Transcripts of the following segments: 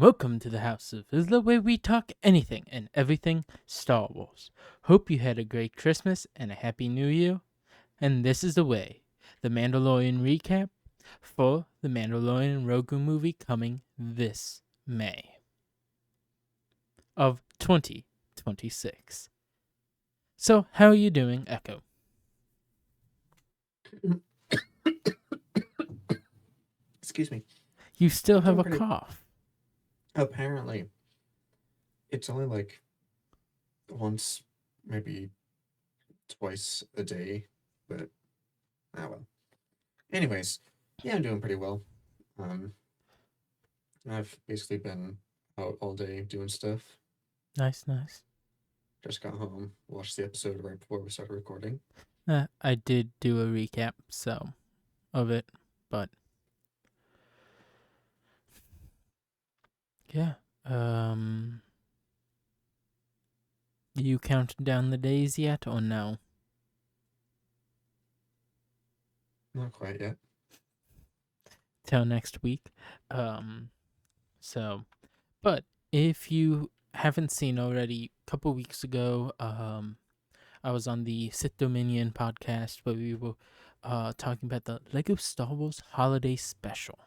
welcome to the House of Isla, where we talk anything and everything Star Wars. Hope you had a great Christmas and a Happy New Year. And this is the way, the Mandalorian recap for the Mandalorian and Grogu movie coming this May of 2026. So, how are you doing, Echo? Excuse me. You still I'm have a doing pretty- cough. Apparently, it's only like once, maybe twice a day, but well. Anyways, yeah, I'm doing pretty well. I've basically been out all day doing stuff. Nice. Just got home, watched the episode right before we started recording. I did do a recap, of it, but yeah. You counted down the days yet, or no? Not quite yet. Till next week. But if you haven't seen already, a couple weeks ago, I was on the Sith Dominion podcast where we were talking about the Lego Star Wars Holiday Special.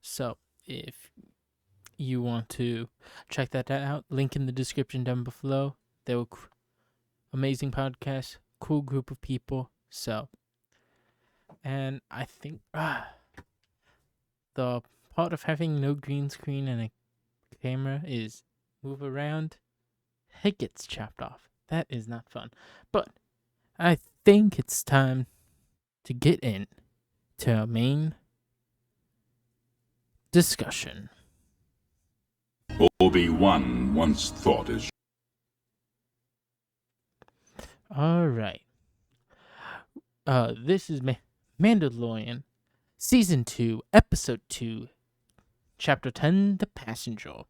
So if you want to check that out, link in the description down below. They were amazing podcast, cool group of people. And I think the part of having no green screen and a camera is move around. It gets chopped off. That is not fun. But I think it's time to get in to our main discussion. Obi-Wan once thought as... All right. This is Mandalorian, Season 2, Episode 2, Chapter 10, The Passenger.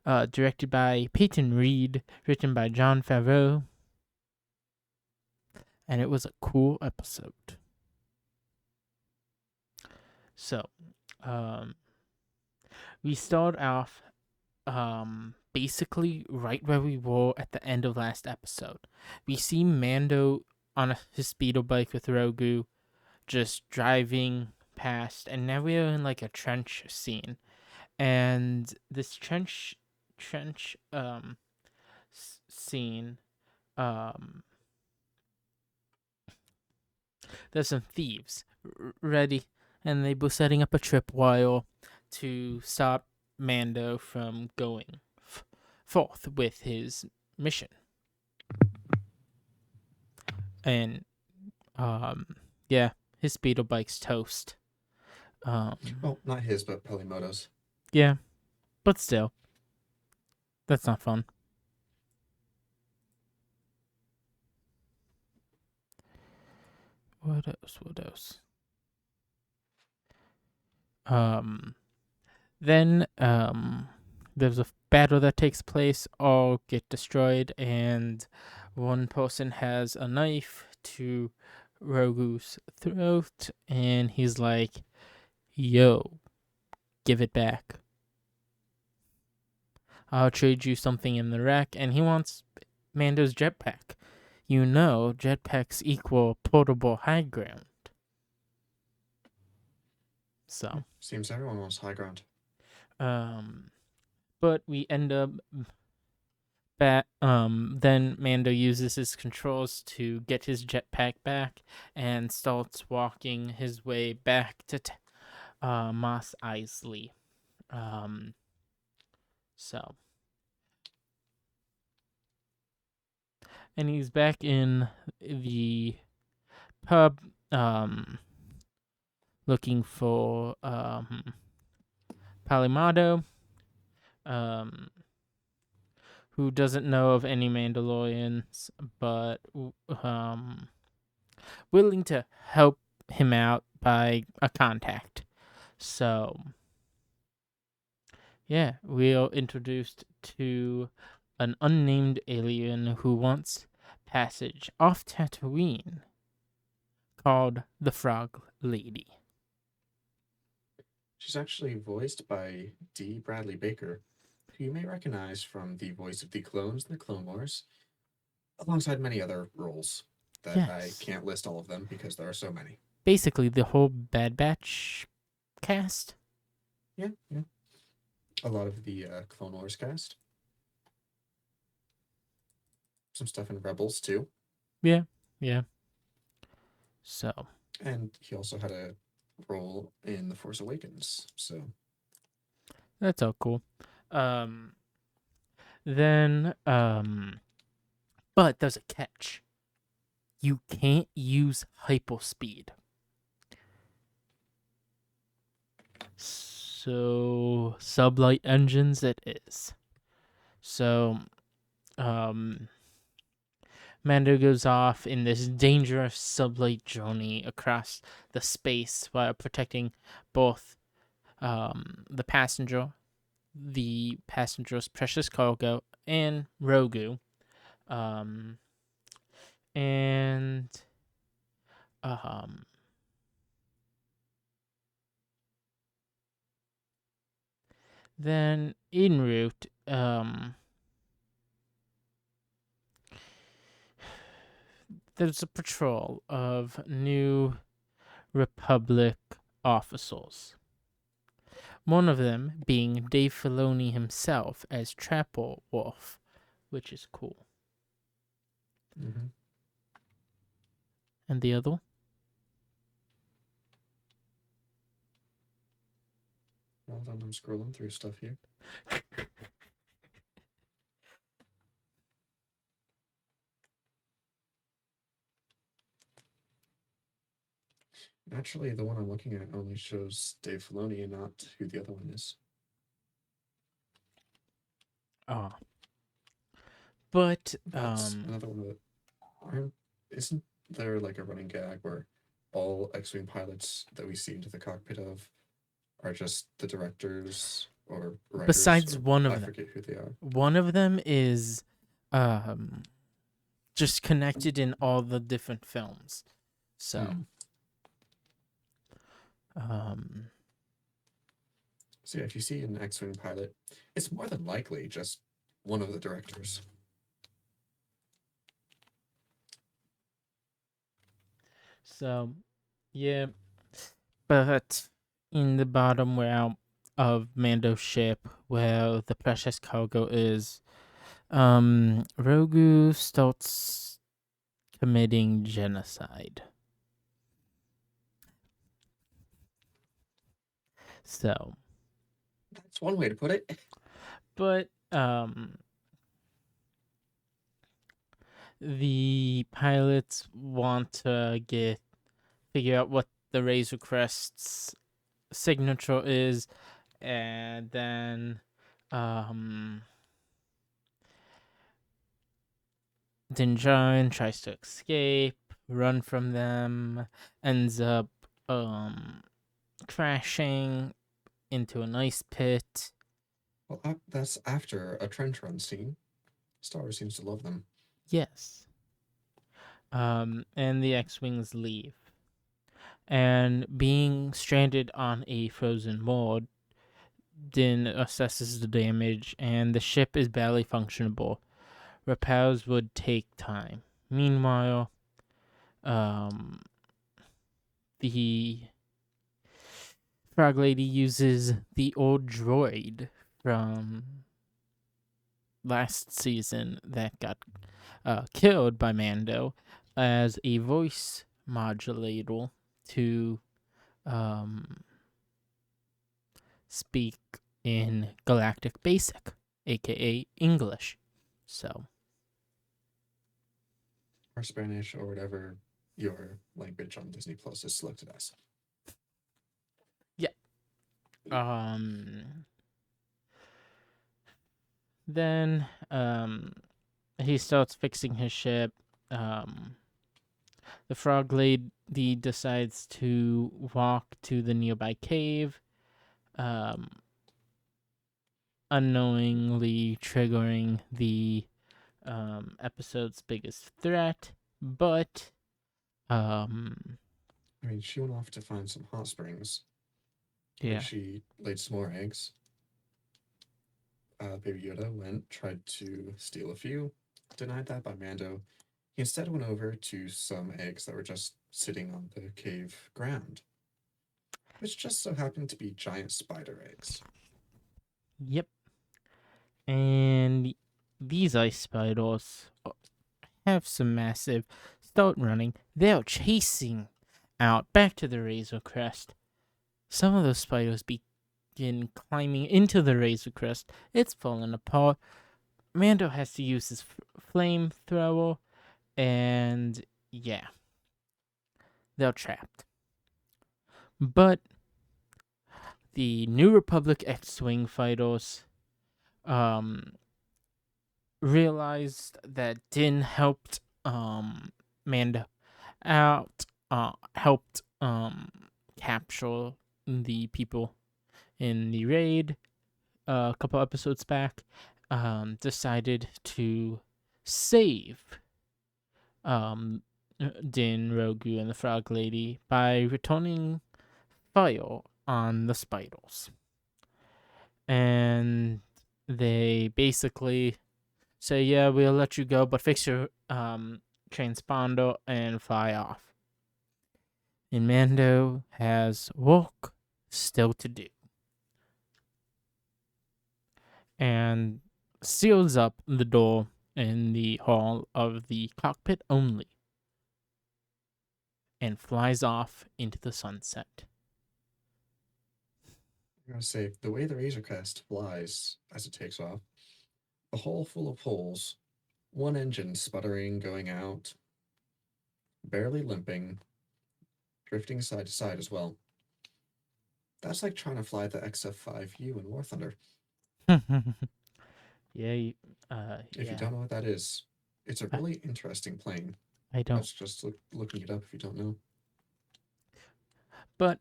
Directed by Peyton Reed, written by Jon Favreau. And it was a cool episode. So, we start off basically right where we were at the end of last episode. We see Mando on his speedo bike with Grogu just driving past, and now we're in like a trench scene. And this trench scene, there's some thieves ready, and they were setting up a tripwire to stop Mando from going forth with his mission. And yeah, his speedo bike's toast. Well, not his, but Pelimoto's. Yeah, but still, that's not fun. What else? Then there's a battle that takes place. All get destroyed, and one person has a knife to Grogu's throat, and he's like, "Yo, give it back. I'll trade you something in the rack," and he wants Mando's jetpack. You know, jetpacks equal portable high ground. So, Seems everyone wants high ground. but we end up then Mando uses his controls to get his jetpack back and starts walking his way back to Mos Eisley. And he's back in the pub, looking for Palimado, who doesn't know of any Mandalorians, but willing to help him out by a contact. So, yeah, we're introduced to an unnamed alien who wants passage off Tatooine, called the Frog Lady. She's actually voiced by D. Bradley Baker, who you may recognize from the voice of the clones in the Clone Wars, alongside many other roles that I Yes. can't list all of them because there are so many. Basically, the whole Bad Batch cast. Yeah, yeah. A lot of the Clone Wars cast. Some stuff in Rebels too. Yeah. So, And he also had a role in The Force Awakens. So that's all cool. Then, but there's a catch. You can't use hypospeed. So, sublight engines it is. So, Mando goes off in this dangerous sublight journey across the space while protecting both the passenger's precious cargo, and Grogu. And then en route, there's a patrol of New Republic officers. One of them being Dave Filoni himself as Trapper Wolf, which is cool. mm-hmm. And the other one? Hold on, I'm scrolling through stuff here. Actually, the one I'm looking at only shows Dave Filoni and not who the other one is. Oh. But That's another one that isn't there like a running gag where all X-Wing pilots that we see into the cockpit of are just the directors or writers? besides or one of I them, forget who they are. one of them is just connected in all the different films. So So yeah, if you see an X-Wing pilot, it's more than likely just one of the directors. So, yeah. But in the bottom realm of Mando's ship, where the precious cargo is, Grogu starts committing genocide. So, That's one way to put it. but the pilots want to figure out what the Razor Crest's signature is, and then Din Djarin tries to escape, run from them, ends up crashing into an ice pit. Well, that's after a trench run scene. Star Wars seems to love them. Yes. And the X-Wings leave. And being stranded on a frozen world, Din assesses the damage, and the ship is barely functionable. Repairs would take time. Meanwhile, the Frog Lady uses the old droid from last season that got killed by Mando as a voice modulator to speak in Galactic Basic, aka English. So, Or Spanish or whatever your language on Disney Plus is selected as. yeah. Then he starts fixing his ship. The Frog Lady decides to walk to the nearby cave, unknowingly triggering the episode's biggest threat. But I mean, she went off to find some hot springs. Yeah. Like she laid some more eggs. Baby Yoda tried to steal a few, denied that by Mando. He instead went over to some eggs that were just sitting on the cave ground, which just so happened to be giant spider eggs. Yep. And these ice spiders have some massive start running. They're chasing out back to the Razor Crest. Some of those spiders begin climbing into the Razor Crest. It's falling apart. Mando has to use his flamethrower, and yeah, they're trapped. But the New Republic X-Wing fighters realized that Din helped Mando out, helped capture the people in the raid a couple episodes back, decided to save Din, Rogu, and the Frog Lady by returning fire on the spiders. And they basically say, yeah, we'll let you go, but fix your transponder and fly off. And Mando has work still to do. And seals up the door in the hall of the cockpit only and flies off into the sunset. I'm gonna say the way the Razor Crest flies as it takes off, a hole full of holes, one engine sputtering, going out, barely limping, drifting side to side as well. That's like trying to fly the XF5U in War Thunder. Yeah, If you don't know what that is, it's a really interesting plane. I don't. That's just looking it up if you don't know. But,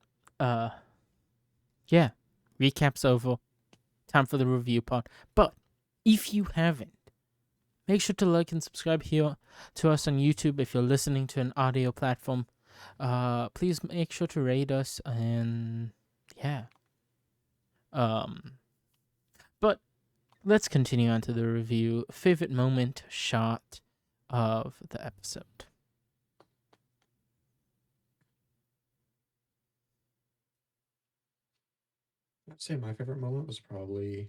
yeah, recap's over. Time for the review part. But if you haven't, make sure to like and subscribe here to us on YouTube if you're listening to an audio platform. Please make sure to rate us, and yeah. But let's continue on to the review. Favorite moment shot of the episode. I'd say my favorite moment was probably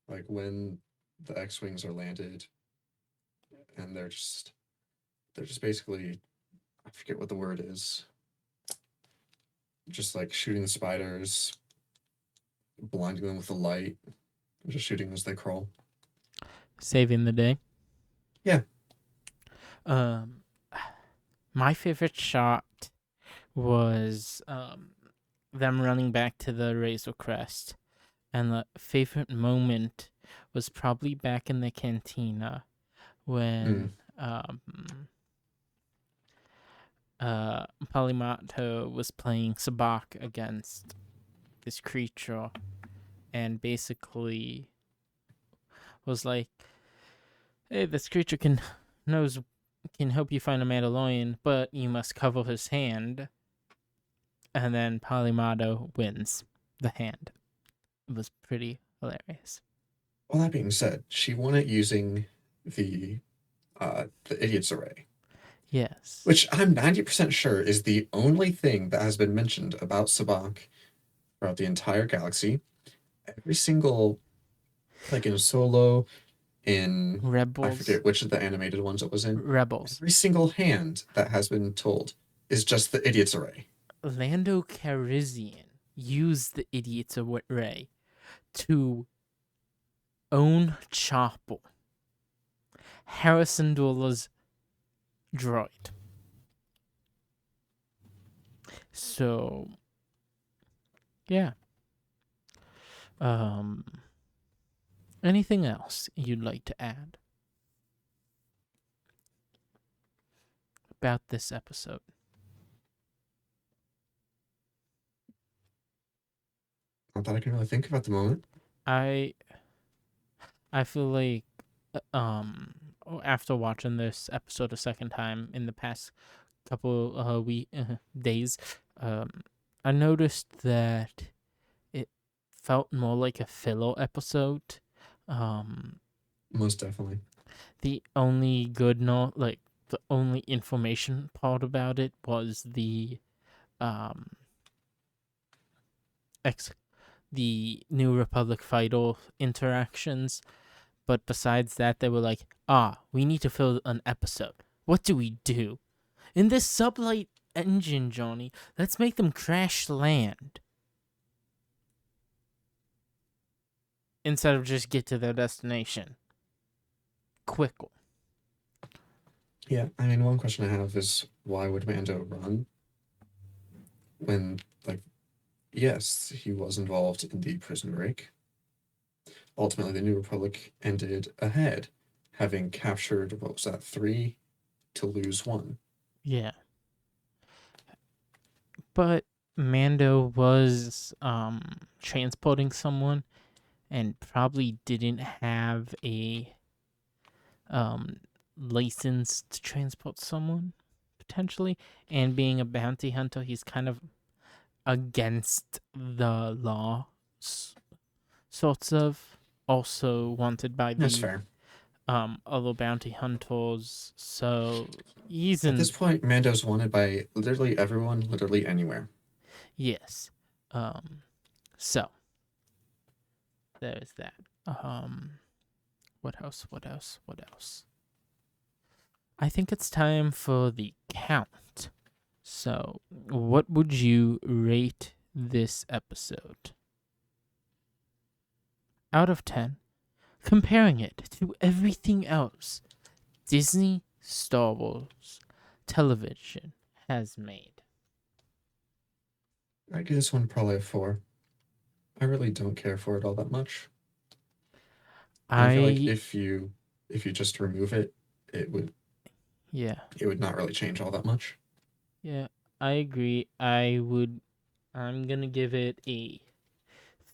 like when the X-wings are landed and they're just basically, I forget what the word is, just like shooting the spiders, blinding them with the light, just shooting as they crawl. Saving the day. Yeah. My favorite shot was them running back to the Razor Crest. And the favorite moment was probably back in the cantina when Polymato was playing Sabak against this creature and basically was like, hey, this creature can help you find a Mandalorian, but you must cover his hand. And then Polymato wins the hand. It was pretty hilarious. Well, that being said, she won it using the Idiot's Array. Yes. Which I'm 90% sure is the only thing that has been mentioned about Sabak throughout the entire galaxy. Every single, like in Solo, in Rebels. I forget which of the animated ones it was in. Rebels. Every single hand that has been told is just the Idiot's Array. Lando Calrissian used the Idiot's Array to own Chopper, Harrison Doula's droid. So, yeah. Anything else you'd like to add about this episode? Not that I can really think of at the moment. I feel like after watching this episode a second time in the past couple days, I I noticed that it felt more like a filler episode. Most definitely. The only good note, like the only information part about it was the um the New Republic fighter interactions. But besides that, they were like, we need to fill an episode. What do we do? In this sublight engine, Johnny, let's make them crash land. Instead of just get to their destination. Quicker. Yeah, I mean, one question I have is why would Mando run when, like, yes, he was involved in the prison break. Ultimately, the New Republic ended ahead, having captured, what was that, 3 to lose 1. Yeah. But Mando was transporting someone and probably didn't have a license to transport someone, potentially. And being a bounty hunter, he's kind of against the law, sorts of. Also wanted by That's the fair. other bounty hunters. So he's At in. this point, Mando's wanted by literally everyone, literally anywhere. Yes. So there's that. What else? I think it's time for the count. So, what would you rate this episode? Out of 10, comparing it to everything else Disney Star Wars television has made. I give this one probably a 4. I really don't care for it all that much. I feel like if you just remove it, it would not really change all that much. Yeah, I agree. I'm gonna give it a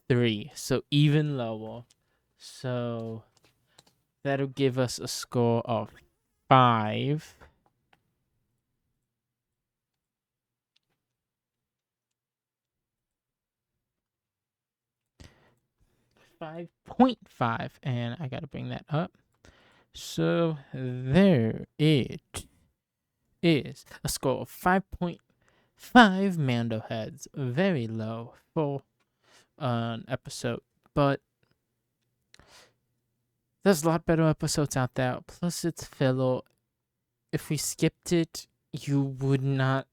3, so even lower. So that'll give us a score of 5. 5.5, and I gotta bring that up. So there it is, a score of 5.5 Mando heads. Very low for an episode, but there's a lot better episodes out there. Plus, it's filler. If we skipped it, you would not.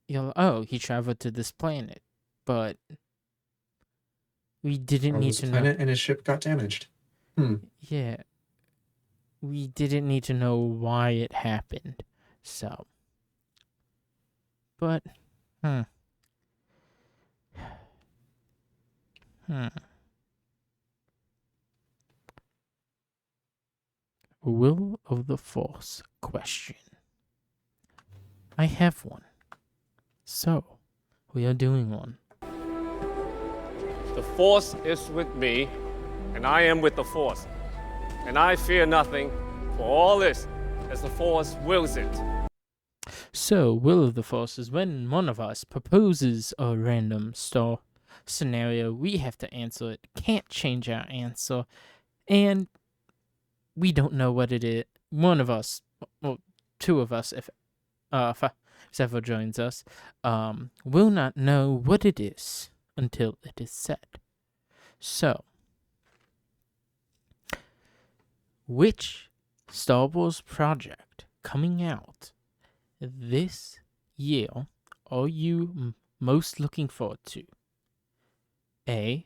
He traveled to this planet, but we didn't need to know. And his ship got damaged. Yeah, we didn't need to know why it happened. So, but, Will of the Force question. I have one. So, we are doing one. The Force is with me, and I am with the Force. And I fear nothing, for all this, as the Force wills it. So, Will of the Force is when one of us proposes a random star scenario, we have to answer it, can't change our answer, and we don't know what it is. One of us, well, 2 of us, if Zephyr joins us, will not know what it is until it is said. So, which Star Wars project coming out this year are you most looking forward to? A.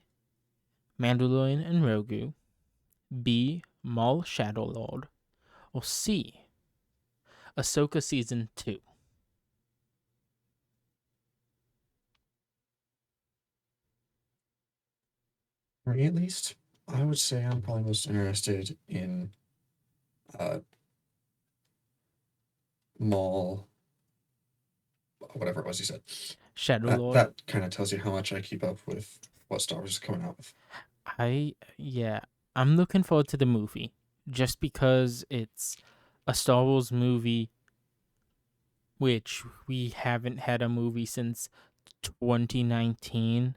Mandalorian and Grogu. B. Maul Shadowlord. Or C. Ahsoka Season 2. For me, at least, I would say I'm probably most interested in Maul, whatever it was you said. Shadowlord. That kind of tells you how much I keep up with what Star Wars is coming out with. I'm looking forward to the movie just because it's a Star Wars movie, which we haven't had a movie since 2019.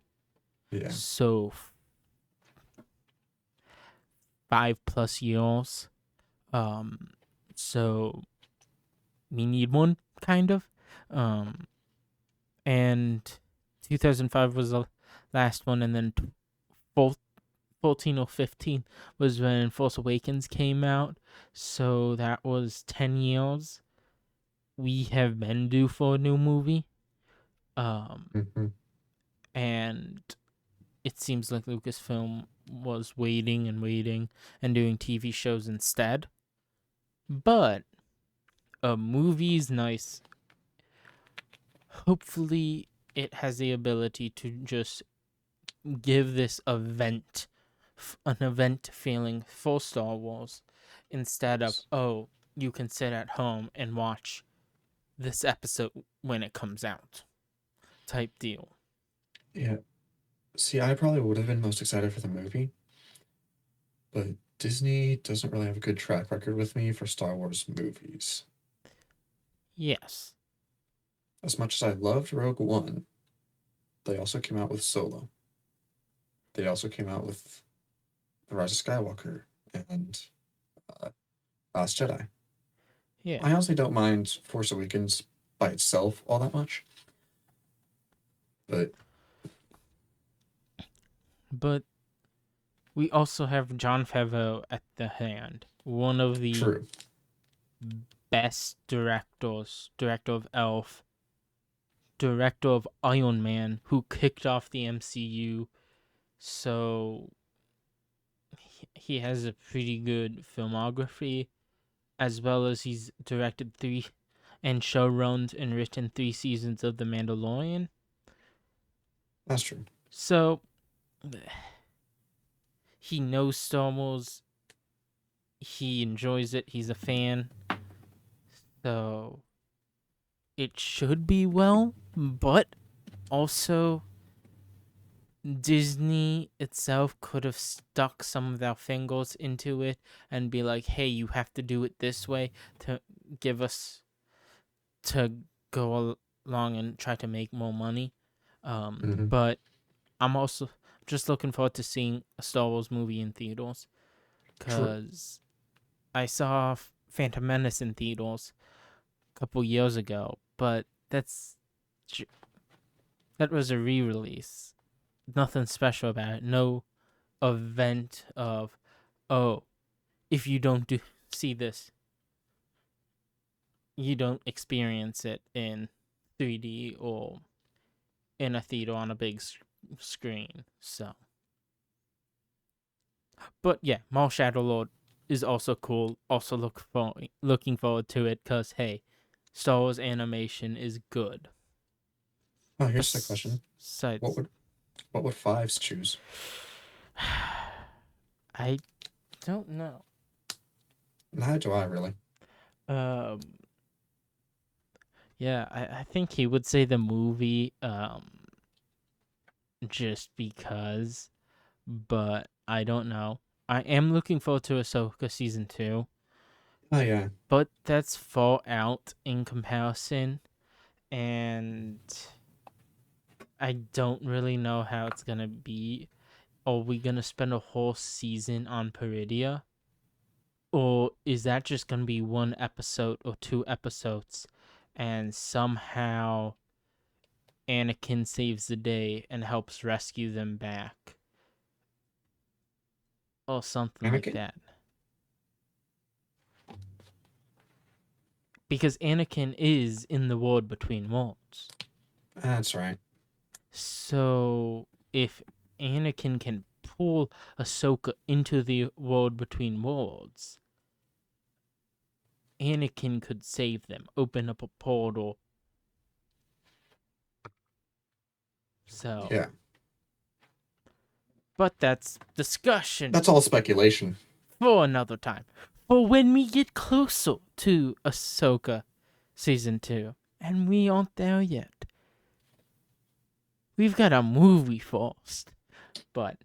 Yeah. So 5+ years. So we need one, kind of. And 2005 was the last one, and then 14 or 15 was when Force Awakens came out. So that was 10 years. We have been due for a new movie. Mm-hmm. And it seems like Lucasfilm was waiting and waiting and doing TV shows instead. But a movie's nice. Hopefully, it has the ability to just give this event, an event feeling for Star Wars, instead of, oh, you can sit at home and watch this episode when it comes out type deal. Yeah. See, I probably would have been most excited for the movie, but Disney doesn't really have a good track record with me for Star Wars movies. Yes. As much as I loved Rogue One, they also came out with Solo. They also came out with The Rise of Skywalker and Last Jedi. Yeah. I honestly don't mind Force Awakens by itself all that much. But we also have Jon Favreau at the hand. One of the True. best directors. Director of Elf. Director of Iron Man, who kicked off the MCU. So he has a pretty good filmography, as well as he's directed 3 and showrunned and written 3 seasons of The Mandalorian. That's true. So he knows Star Wars. He enjoys it. He's a fan. So it should be well, but also Disney itself could have stuck some of their fingers into it and be like, hey, you have to do it this way to give us to go along and try to make more money. But I'm also just looking forward to seeing a Star Wars movie in theaters, because I saw Phantom Menace in theaters a couple years ago, but that was a re-release. Nothing special about it. No event of, oh, if you don't see this, you don't experience it in 3D or in a theater on a big screen. So, but yeah, Maul Shadow Lord is also cool. Also looking forward to it, because hey, Star Wars animation is good. Oh, here's the question. Besides, What would Fives choose? I don't know. Neither do I, really. Yeah, I think he would say the movie, just because, but I don't know. I am looking forward to Ahsoka season 2. Oh, yeah. But that's far out in comparison, and I don't really know how it's gonna be. Are we gonna spend a whole season on Peridia? Or is that just gonna be 1 episode or 2 episodes, and somehow Anakin saves the day and helps rescue them back? Or something like Anakin? that. Because Anakin is in the world between worlds. That's right. So if Anakin can pull Ahsoka into the world between worlds, Anakin could save them, open up a portal. So Yeah. But that's discussion That's all speculation. for another time. For when we get closer to Ahsoka season 2, and we aren't there yet. We've got a movie first. But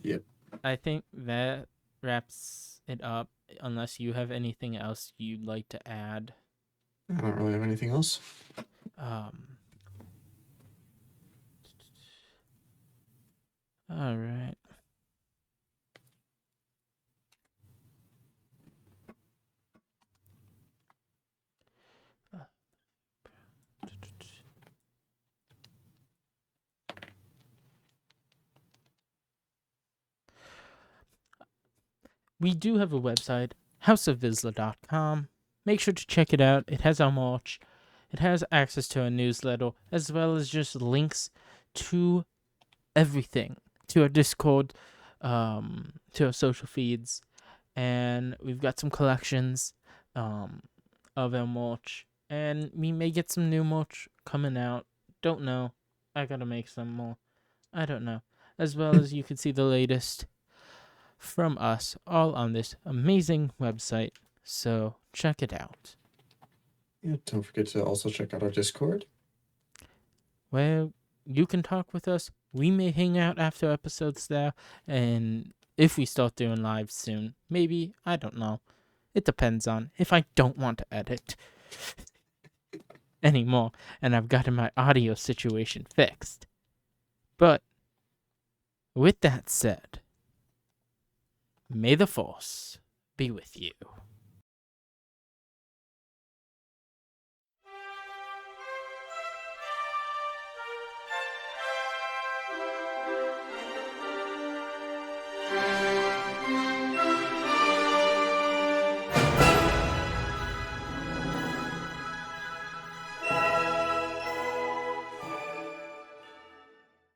Yep. I think that wraps it up, unless you have anything else you'd like to add. I don't really have anything else. All right. We do have a website, houseofvizsla.com. Make sure to check it out. It has our merch. It has access to a newsletter, as well as just links to everything, to our Discord, to our social feeds, and we've got some collections of our merch, and we may get some new merch coming out. Don't know. I gotta make some more. I don't know. As well as you can see the latest from us all on this amazing website. So check it out. Yeah, don't forget to also check out our Discord. Where you can talk with us. We may hang out after episodes there, and if we start doing lives soon, maybe, I don't know. It depends on if I don't want to edit anymore and I've gotten my audio situation fixed. But with that said, may the Force be with you.